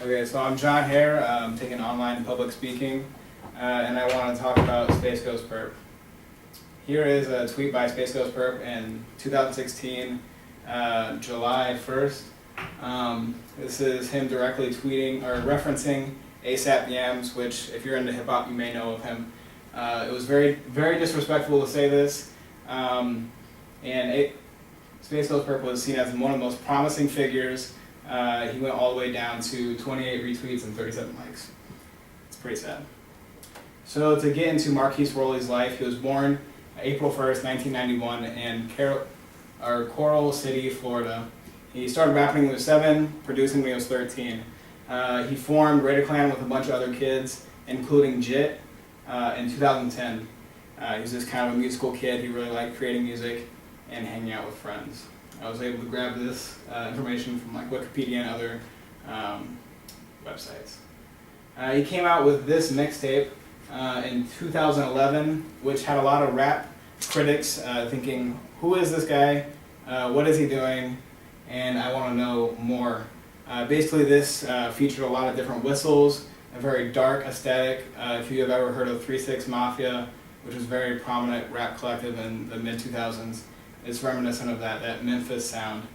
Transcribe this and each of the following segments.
Okay, so I'm John Hare. I'm taking online public speaking, and I want to talk about Space Ghost Perp. Here is a tweet by Space Ghost Perp in 2016, July 1st. This is him directly tweeting or referencing ASAP Yams, which, if you're into hip hop, you may know of him. It was very, very disrespectful to say this, Space Ghost Perp was seen as one of the most promising figures. He went all the way down to 28 retweets and 37 likes. It's pretty sad. So to get into Marquise Rowley's life, he was born April 1st, 1991 in Coral City, Florida. He started rapping when he was 7, producing when he was 13. He formed Raider Clan with a bunch of other kids, including Jit, in 2010. He was just kind of a musical kid. He really liked creating music and hanging out with friends. I was able to grab this information from like Wikipedia and other websites. He came out with this mixtape in 2011, which had a lot of rap critics thinking, who is this guy? What is he doing? And I want to know more. Basically this featured a lot of different whistles, a very dark aesthetic. If you have ever heard of 3-6 Mafia, which was a very prominent rap collective in the mid-2000s, it's reminiscent of that Memphis sound.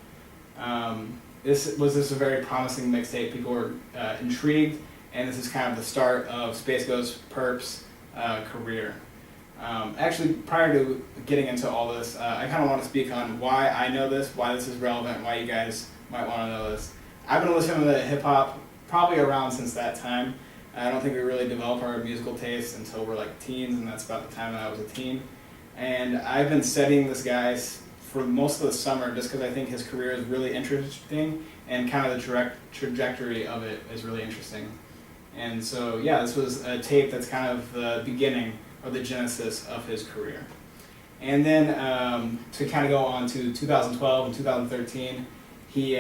This was a very promising mixtape. People were intrigued, and this is kind of the start of Space Ghost Perp's career. Actually, prior to getting into all this, I kind of want to speak on why I know this, why this is relevant, why you guys might want to know this. I've been listening to hip hop probably around since that time. I don't think we really develop our musical taste until we're like teens, and that's about the time that I was a teen. And I've been studying this guy for most of the summer just because I think his career is really interesting, and kind of the trajectory of it is really interesting. And so yeah, this was a tape that's kind of the beginning or the genesis of his career. And then to kind of go on to 2012 and 2013, he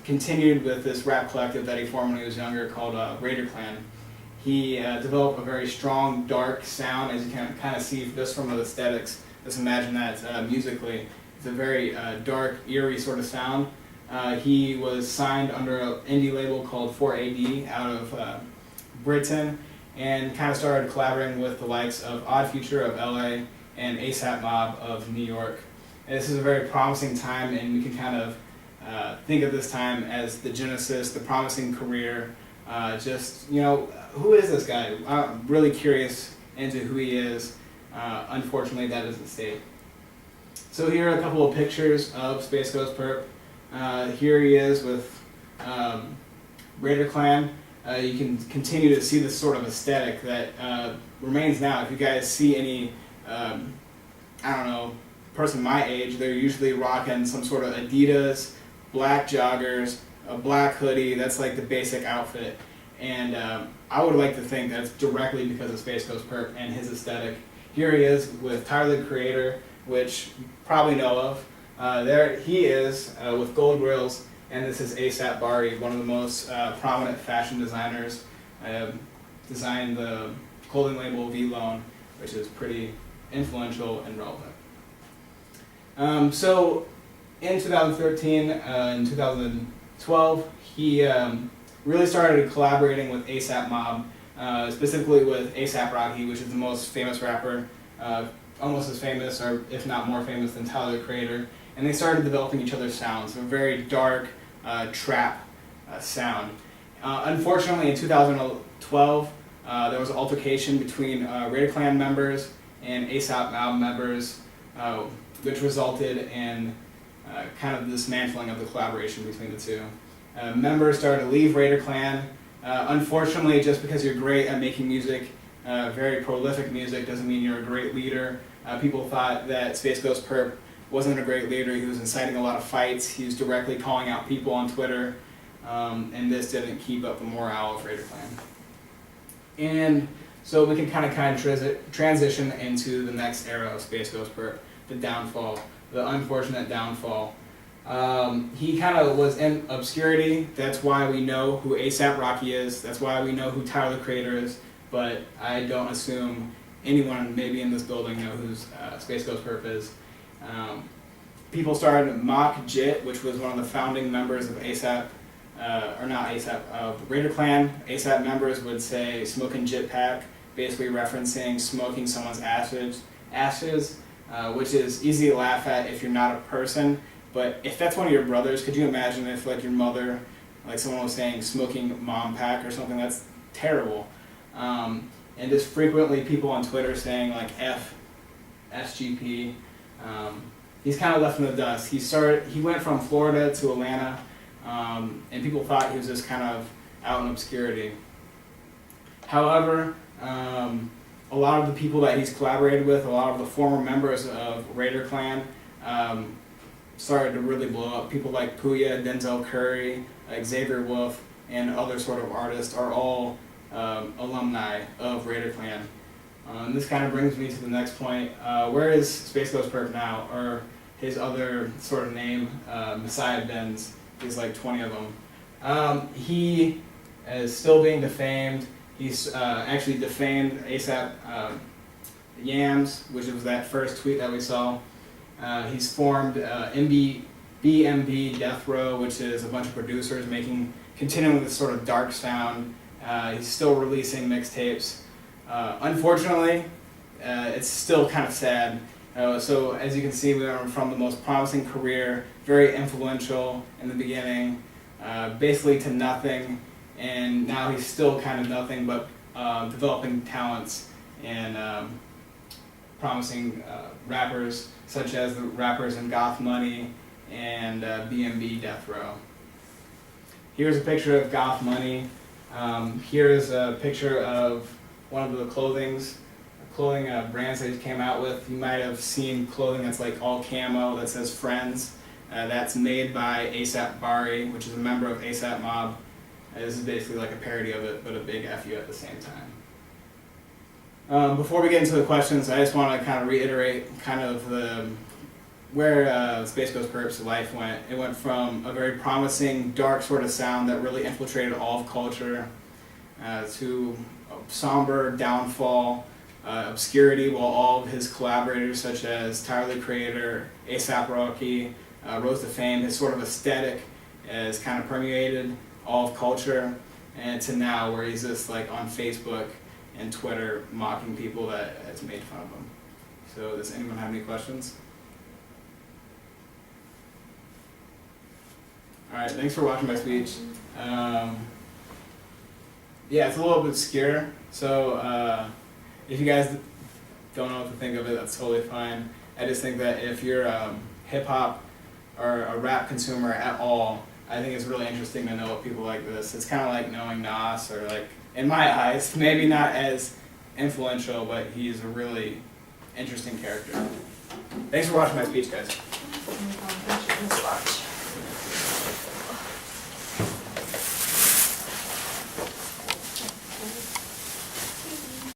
continued with this rap collective that he formed when he was younger called Raider Clan. He developed a very strong, dark sound, as you can kind of see just from the aesthetics. Just imagine that musically. It's a very dark, eerie sort of sound. He was signed under an indie label called 4AD out of Britain, and kind of started collaborating with the likes of Odd Future of LA and ASAP Mob of New York. And this is a very promising time, and we can kind of think of this time as the genesis, the promising career. Just, you know, who is this guy? I'm really curious into who he is. Unfortunately, that doesn't state. So here are a couple of pictures of Space Ghost Perp. Here he is with Raider Clan. You can continue to see this sort of aesthetic that remains now. If you guys see any, I don't know, person my age, they're usually rocking some sort of Adidas, black joggers, a black hoodie. That's like the basic outfit. And I would like to think that's directly because of Space Ghost Perp and his aesthetic. Here he is with Tyler the Creator, which you probably know of. There he is with gold grills, and this is ASAP Bari, one of the most prominent fashion designers. Designed the clothing label V-Lone, which is pretty influential and relevant. So in 2013 and 2012, he really started collaborating with ASAP Mob, specifically with ASAP Rocky, which is the most famous rapper, almost as famous, or if not more famous than Tyler the Creator. And they started developing each other's sounds, a very dark trap sound. Unfortunately, in 2012, there was an altercation between Raider Clan members and ASAP Mob members, which resulted in kind of dismantling of the collaboration between the two. Members started to leave Raider Clan. Unfortunately, just because you're great at making music, very prolific music, doesn't mean you're a great leader. People thought that Space Ghost Perp wasn't a great leader. He was inciting a lot of fights. He was directly calling out people on Twitter, and this didn't keep up the morale of Raider Clan. And so we can kind of transition into the next era of Space Ghost Perp, the downfall, the unfortunate downfall. He kind of was in obscurity. That's why we know who ASAP Rocky is. That's why we know who Tyler the Creator is. But I don't assume anyone maybe in this building know who Space Ghost Perp is. People started to mock Jit, which was one of the founding members of ASAP or not ASAP, Raider Clan ASAP members would say smoking jit pack, basically referencing smoking someone's ashes, which is easy to laugh at if you're not a person. But if that's one of your brothers, could you imagine if like your mother, like someone was saying smoking mom pack or something? That's terrible. And just frequently people on Twitter saying like SGP. He's kind of left in the dust. He went from Florida to Atlanta, and people thought he was just kind of out in obscurity. However, a lot of the people that he's collaborated with, a lot of the former members of Raider Clan, started to really blow up. People like Puya, Denzel Curry, Xavier Wolf, and other sort of artists are all alumni of Raider Clan. And this kind of brings me to the next point. Where is Space Ghost Perp now? Or his other sort of name, Messiah Benz. There's like 20 of them. He is still being defamed. He's actually defamed ASAP Yams, which was that first tweet that we saw. He's formed BMB Death Row, which is a bunch of producers continuing this sort of dark sound. He's still releasing mixtapes. Unfortunately, it's still kind of sad. So as you can see, we went from the most promising career, very influential in the beginning, basically to nothing, and now he's still kind of nothing, but developing talents and promising rappers, such as the rappers in Goth Money and BMB Death Row. Here's a picture of Goth Money. Here's a picture of one of the clothing brands that he came out with. You might have seen clothing that's like all camo that says Friends. That's made by ASAP Bari, which is a member of ASAP Mob. This is basically like a parody of it, but a big FU at the same time. Before we get into the questions, I just want to kind of reiterate kind of where Space Ghost Perp's life went. It went from a very promising, dark sort of sound that really infiltrated all of culture to a somber downfall, obscurity, while all of his collaborators, such as Tyler the Creator, ASAP Rocky, rose to fame. His sort of aesthetic has kind of permeated all of culture, and to now where he's just like on Facebook and Twitter mocking people that has made fun of him. So does anyone have any questions? Alright, thanks for watching my speech. Yeah, it's a little bit obscure, so if you guys don't know what to think of it, that's totally fine. I just think that if you're hip-hop or a rap consumer at all, I think it's really interesting to know people like this. It's kind of like knowing Nas, or like, in my eyes, maybe not as influential, but he's a really interesting character. Thanks for watching my speech, guys.